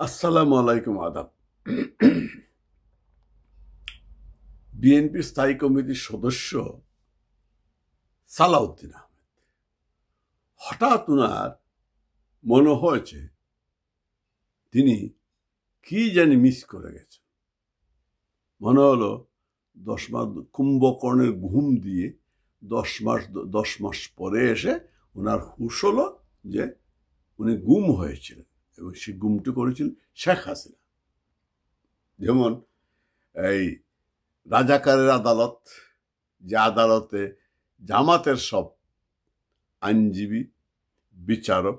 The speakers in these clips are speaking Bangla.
আসসালামু আলাইকুম আদাব। বিএনপি স্থায়ী কমিটির সদস্য সালাউদ্দিন আহমেদ হঠাৎ উনার মনে হয়েছে তিনি কি জানি মিস করে গেছেন। মনে হলো 10 মাস কুম্ভকর্ণের ঘুম দিয়ে 10 মাস পরে এসে উনার হুঁশ হলো যে উনি গুম হয়েছিলেন এবং সেই গুমটি করেছিলেন শেখ হাসিনা। যেমন এই রাজাকারের আদালত, যে আদালতে জামাতের সব আইনজীবী, বিচারক,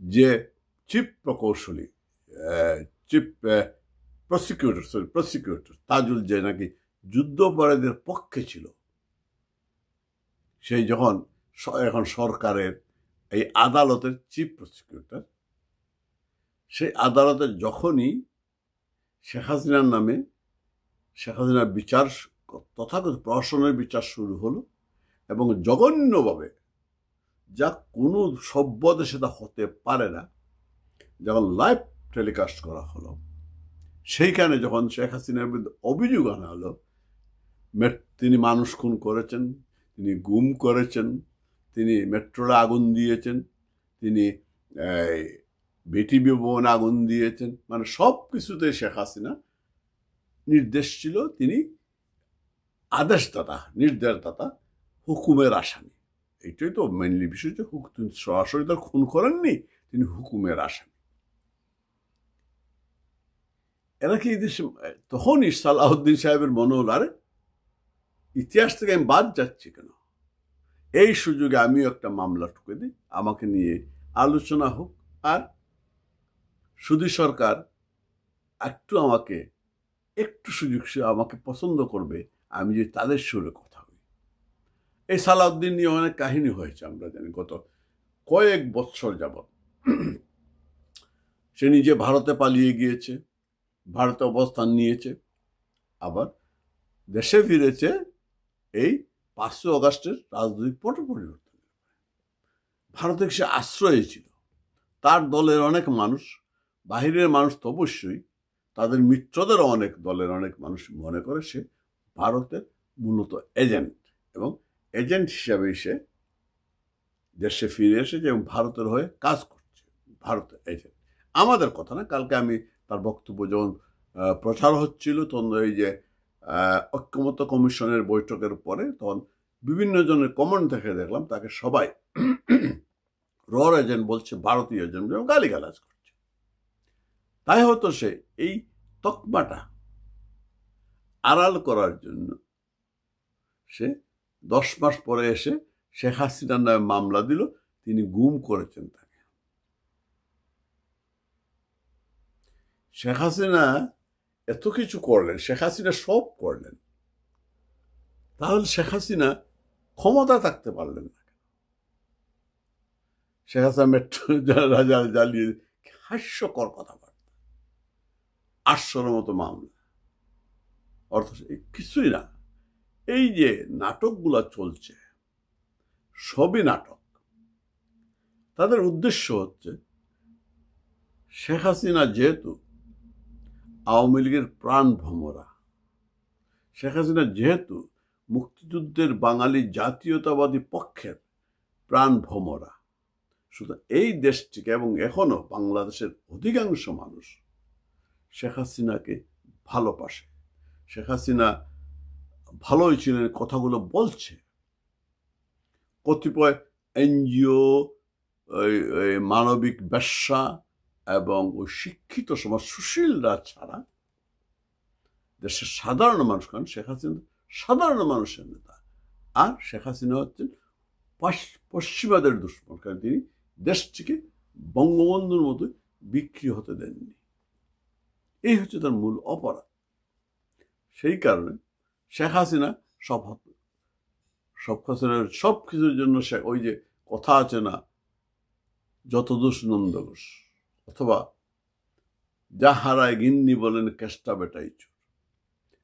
যে চিফ প্রকৌশলী, চিফ প্রসিকিউটর তাজুল, যে নাকি যুদ্ধাপরাধীদের পক্ষে ছিল, সেই যখন এখন সরকারের এই আদালতের চিফ প্রসিকিউটর, সেই আদালতে যখনই শেখ হাসিনার নামে শেখ হাসিনার বিচার, তথাকথিত প্রশাসনের বিচার শুরু হলো এবং জঘন্যভাবে, যা কোনো সভ্য দেশে তা হতে পারে না, যখন লাইভ টেলিকাস্ট করা হলো, সেইখানে যখন শেখ হাসিনার বিরুদ্ধে অভিযোগ আনা হলো, তিনি মানুষ খুন করেছেন, তিনি গুম করেছেন, তিনি মেট্রোলে আগুন দিয়েছেন, তিনি বিটিভি ভবনে আগুন দিয়েছেন, মানে সব কিছুতে শেখ হাসিনা নির্দেশ ছিল, তিনি আদেশদাতা, নির্দেশদাতা, হুকুমের আসামি। এইটাই তো মেনলি বিষয়, যে তিনি সরাসরি তার খুন করেননি, তিনি হুকুমের আসামি। এরা কি তখনই সালাউদ্দিন সাহেবের মনে হল, আরে ইতিহাস থেকে আমি বাদ যাচ্ছি কেন, এই সুযোগে আমিও একটা মামলা ঠুকে দিই, আমাকে নিয়ে আলোচনা হোক, আর সুধী সরকার একটু সুযোগ আমাকে পছন্দ করবে, আমি যে তাদের সুরে কথা বলি। এই সালাউদ্দিন নিয়ে অনেক কাহিনী হয়েছে, আমরা জানি। গত কয়েক বৎসর যাবৎ সে নিজে ভারতে পালিয়ে গিয়েছে, ভারতে অবস্থান নিয়েছে, আবার দেশে ফিরেছে এই 5 আগস্টের রাজনৈতিক পট পরিবর্তন। ভারতে সে আশ্রয়ে ছিল। তার দলের অনেক মানুষ, বাহিরের মানুষ তো অবশ্যই, তাদের মিত্রদের অনেক দলের অনেক মানুষ মনে করে সে ভারতের মূলত এজেন্ট, এবং এজেন্ট হিসাবে সে দেশে ফিরে এসেছে এবং ভারতের হয়ে কাজ করছে। ভারতের এজেন্ট আমাদের কথা না। কালকে আমি তার বক্তব্য যখন প্রচার হচ্ছিল, তখন এই যে ঐক্যমত্য কমিশনের বৈঠকের পরে, তখন বিভিন্ন জনের কমেন্ট দেখলাম তাকে সবাই রর এজেন্ট বলছে, ভারতীয় এজেন্ট, এবং গালিগালাজ করছে। তাই হয়তো সে এই তকমাটা আড়াল করার জন্য সে 10 মাস পরে এসে শেখ হাসিনার নামে মামলা দিল, তিনি গুম করেছেন তাকে। শেখ হাসিনা এত কিছু করলেন, শেখ হাসিনা সব করলেন, তাহলে শেখ হাসিনা ক্ষমতা থাকতে পারলেন না কেন? শেখ হাসিনা মেট্রো জ্বালিয়ে, হাস্যকর কথাবার্তা, 800-এর মতো মামলা, অর্থ কিছুই না। এই যে নাটকগুলা চলছে, সবই নাটক। তাদের উদ্দেশ্য হচ্ছে শেখ হাসিনা যেহেতু আওয়ামী লীগের প্রাণ ভ্রমরা, শেখ হাসিনা যেহেতু মুক্তিযুদ্ধের বাঙালি জাতীয়তাবাদী পক্ষের প্রাণ ভ্রমরা, সুতরাং এই দেশটিকে এবং এখনো বাংলাদেশের অধিকাংশ মানুষ শেখ হাসিনাকে ভালোবাসে। শেখ হাসিনা ভালোই ছিলেন, কথাগুলো বলছে। কতিপয় এনজিও, মানবিক ব্যবসা এবং ওই শিক্ষিত সমাজ, সুশীলরা ছাড়া দেশের সাধারণ মানুষ, কারণ শেখ হাসিনা সাধারণ মানুষের নেতা, আর শেখ হাসিনা হচ্ছেন পশ্চিমাদের দুশ্মন, কারণ তিনি দেশটিকে বঙ্গবন্ধুর মতো বিক্রি হতে দেননি। এই হচ্ছে তার মূল অপরাধ। সেই কারণে শেখ হাসিনা সব কিছুর জন্য ওই যে কথা আছে না, যত দোষ নন্দঘোষ, অথবা যা হারায় গিন্নি বলেন কেষ্টা বেটাই চোর।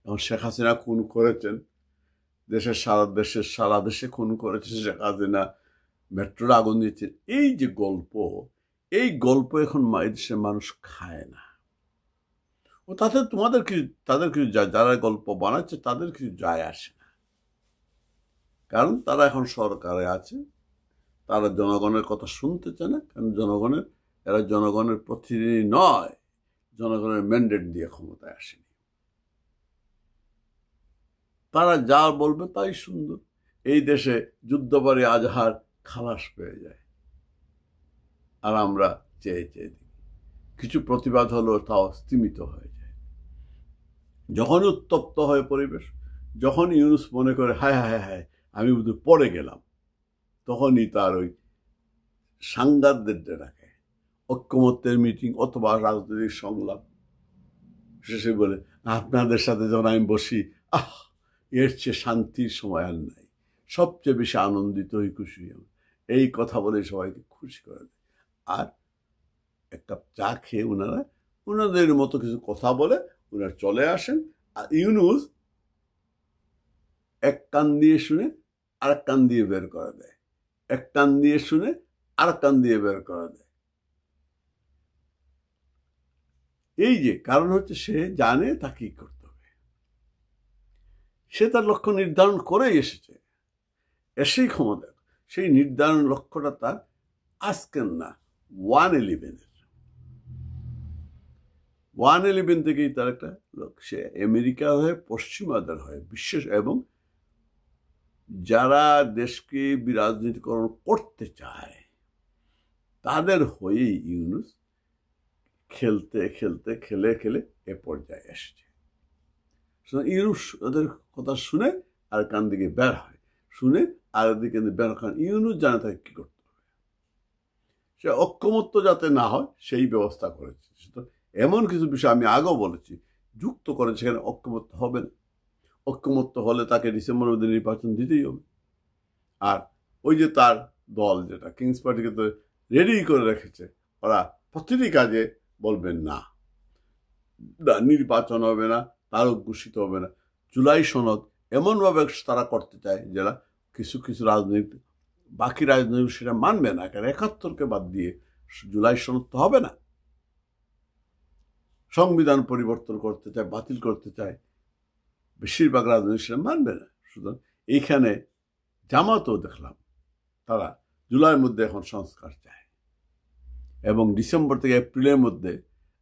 এখন শেখ হাসিনা খুন করেছেন, সারা দেশে খুন করেছে শেখ হাসিনা, মেট্রোর আগুন দিয়েছেন। এই যে গল্প, এই গল্প এখন এদেশের মানুষ খায় না। ও তাতে তাদের কিছু যারা গল্প বানাচ্ছে তাদের কিছু যায় আসে না, কারণ তারা এখন সরকারে আছে, তারা জনগণের কথা শুনতে চায় না, কারণ এরা জনগণের প্রতিনিধি নয়, জনগণের ম্যান্ডেট দিয়ে ক্ষমতায় আসেনি। তারা যা বলবে তাই সুন্দর। এই দেশে যুদ্ধবাড়ি আজহার খালাস পেয়ে যায়, আর আমরা চেয়ে চেয়ে দিই। কিছু প্রতিবাদ হলেও তাও স্তিমিত হয়ে যায়। যখন উত্তপ্ত হয় পরিবেশ, যখন ইউনূস মনে করে হায় হায় হায় আমি বোধহয় পড়ে গেলাম, তখনই তার ওই সাংবাদিকদের ডাকে ঐক্যমত্যের মিটিং অথবা রাজনৈতিক সংলাপ শেষে বলে, আপনাদের সাথে যখন আমি বসি, এর চেয়ে শান্তির সময় আর নাই, সবচেয়ে বেশি আনন্দিত হই, খুশি হই, এই কথা বলে সবাইকে খুশি করে দেয়। আর এক কাপ চা খেয়ে ওনাদের মতো কিছু কথা বলে ওনারা চলে আসেন। আর ইউনূস এক কান দিয়ে শুনে আরেক কান দিয়ে বের করে দেয়, এক কান দিয়ে শুনে আরেক কান দিয়ে বের করে দেয়। এই যে কারণ হচ্ছে, সে জানে তা কি করতে হবে, সে তার লক্ষ্য নির্ধারণ করেই এসেছে, এসেই ক্ষমতা। সেই নির্ধারণ লক্ষ্যটা তার আজকের না, 111 থেকেই তার একটা লক্ষ্য। সে আমেরিকা হয়ে, পশ্চিমাদের হয়ে, বিশেষ এবং যারা দেশকে বিরাজনীতিকরণ করতে চায় তাদের হয়েই ইউনূস খেলতে খেলতে খেলে খেলে এ পর্যায়ে এসেছে। ইউনূস ওদের কথা শুনে আর কান দিকে বের হয়, শুনে আর দিকে বের হয়। ইউনূস জানে তাকে কি করতে হবে, সে ঐক্যমত্য যাতে না হয় সেই ব্যবস্থা করেছে। এমন কিছু বিষয় আমি আগেও বলেছি যুক্ত করে, সেখানে ঐক্যমত্য হবে না। ঐক্যমত্য হলে তাকে ডিসেম্বর মধ্যে নির্বাচন দিতেই হবে। আর ওই যে তার দল যেটা কিংস পার্টিকে তো রেডি করে রেখেছে, ওরা প্রতিটি কাজে বলবেন না, নির্বাচন হবে না, তারক ঘোষিত হবে না। জুলাই সনদ এমনভাবে তারা করতে চায় যারা কিছু কিছু রাজনৈতিক, বাকি রাজনৈতিক সেটা মানবে না, কারণ ৭১কে বাদ দিয়ে জুলাই সনদ তো হবে না। সংবিধান পরিবর্তন করতে চায়, বাতিল করতে চায়, বেশিরভাগ রাজনৈতিক সেটা মানবে না। সুতরাং এইখানে জামাতও দেখলাম তারা জুলাইয়ের মধ্যে এখন সংস্কার চায়, এবং ডিসেম্বর থেকে এপ্রিলের মধ্যে,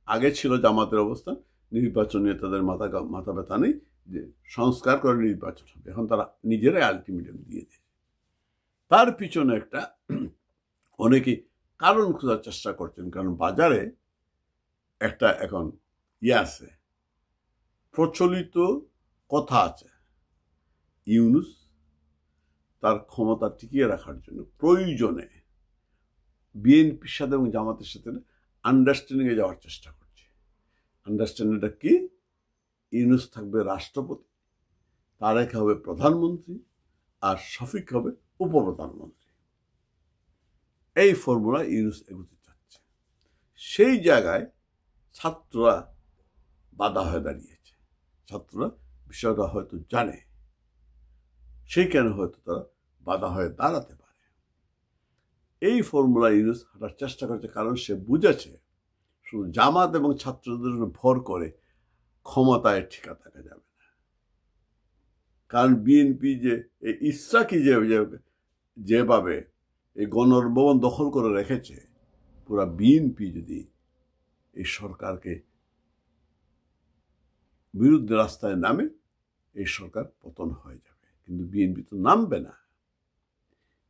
আগে ছিল জামাতের অবস্থান নির্বাচন নিয়ে তাদের মাথা ব্যথা নেই, যে সংস্কার করে নির্বাচন হবে, এখন তারা নিজেরাই আলটিমেটাম দিয়ে দেয়। তার পিছনে একটা অনেকেই কারণ খোঁজার চেষ্টা করছেন, কারণ বাজারে একটা এখন আছে, প্রচলিত কথা আছে, ইউনূস তার ক্ষমতা টিকিয়ে রাখার জন্য প্রয়োজনে বিএনপির সাথে এবং জামাতের সাথে আন্ডারস্ট্যান্ডিংয়ে যাওয়ার চেষ্টা করছে। আন্ডারস্ট্যান্ডিংটা কি? ইউনূস থাকবে রাষ্ট্রপতি, তারেক হবে প্রধানমন্ত্রী, আর শফিক হবে উপপ্রধানমন্ত্রী। এই ফর্মুলা ইউনূস এগোতে চাচ্ছে। সেই জায়গায় ছাত্ররা বাধা হয়ে দাঁড়িয়েছে। ছাত্ররা বিষয়টা হয়তো জানে, সেই কেন হয়তো তারা বাধা হয়ে দাঁড়াতে পারে। এই ফর্মুলা ইউনূস হাঁটার চেষ্টা করছে, কারণ সে বুঝেছে শুধু জামাত এবং ছাত্রদের ভর করে ক্ষমতায় ঠিকা থাকা যাবে না। কারণ বিএনপি যে এই ইসরাকি যেভাবে এই গণভবন দখল করে রেখেছে, পুরা বিএনপি যদি এই সরকারকে বিরুদ্ধে রাস্তায় নামে, এই সরকার পতন হয়ে যাবে। কিন্তু বিএনপি তো নামবে না।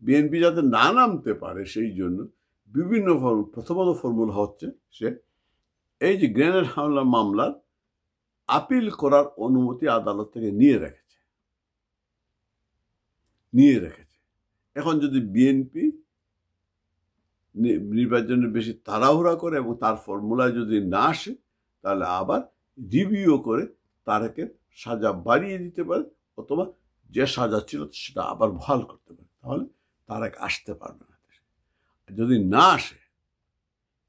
বিএনপি যাতে না নামতে পারে সেই জন্য বিভিন্ন প্রথমত ফর্মুলা হচ্ছে, সে এই যে গ্রেনেড হামলা মামলার আপিল করার অনুমতি আদালত থেকে নিয়ে রেখেছে। এখন যদি বিএনপি নির্বাচনের বেশি তাড়াহুড়া করে এবং তার ফর্মুলায় যদি না আসে, তাহলে আবার রিভিউ করে তারেকের সাজা বাড়িয়ে দিতে পারে, অথবা যে সাজা ছিল সেটা আবার বহাল করতে পারে। তাহলে তারেক আসতে পারবে না। যদি না আসে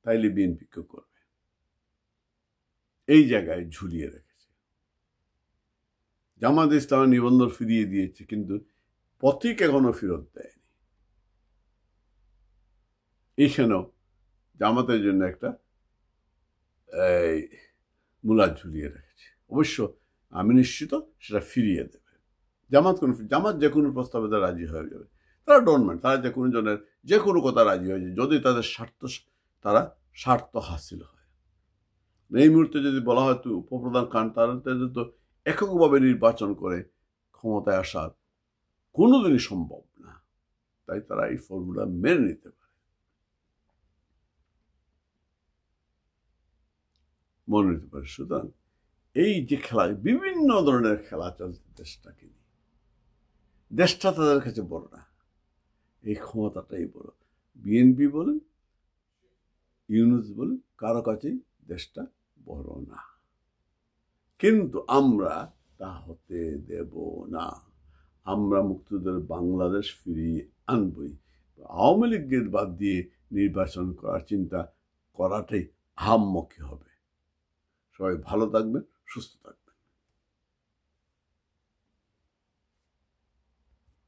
তাইলে বিএনপি কেউ করবে। এই জায়গায় ঝুলিয়ে রেখেছে। জামাত ইসলামের নিবন্ধন ফিরিয়ে দিয়েছে, কিন্তু প্রতীক এখনো ফেরত দেয়নি। এখানেও জামাতের জন্য একটা এই মূলা ঝুলিয়ে রেখেছে। অবশ্য আমি নিশ্চিত সেটা ফিরিয়ে দেবে। জামাত যে কোনো প্রস্তাবে তারা রাজি হয়ে যাবে। তারা ডোন্ট, তারা যে কোনো জনের যে কোনো কথা রাজি হয়ে যায় যদি তাদের স্বার্থ হাসিল হয়। এই মুহূর্তে যদি বলা হয় তুই উপপ্রধান খান, তারা তো এককভাবে নির্বাচন করে ক্ষমতায় আসার কোনোদিনই সম্ভব না। তাই তারা এই ফর্মুলা মেনে নিতে পারে, মনে নিতে পারে। সুতরাং এই যে খেলা, বিভিন্ন ধরনের খেলা চলছে দেশটাকে নিয়ে, দেশটা তাদের কাছে বড় না, এই ক্ষমতাটাই বড়। বিএনপি বলেন, ইউনূস বলেন, কারো কাছেই দেশটা বড় না। কিন্তু আমরা তা হতে দেব না। আমরা মুক্তিযুদ্ধের বাংলাদেশ ফিরিয়ে আনবই। আওয়ামী লীগের বাদ দিয়ে নির্বাচন করার চিন্তা করাটাই আহাম্মকি হবে। সবাই ভালো থাকবেন, সুস্থ থাকবেন।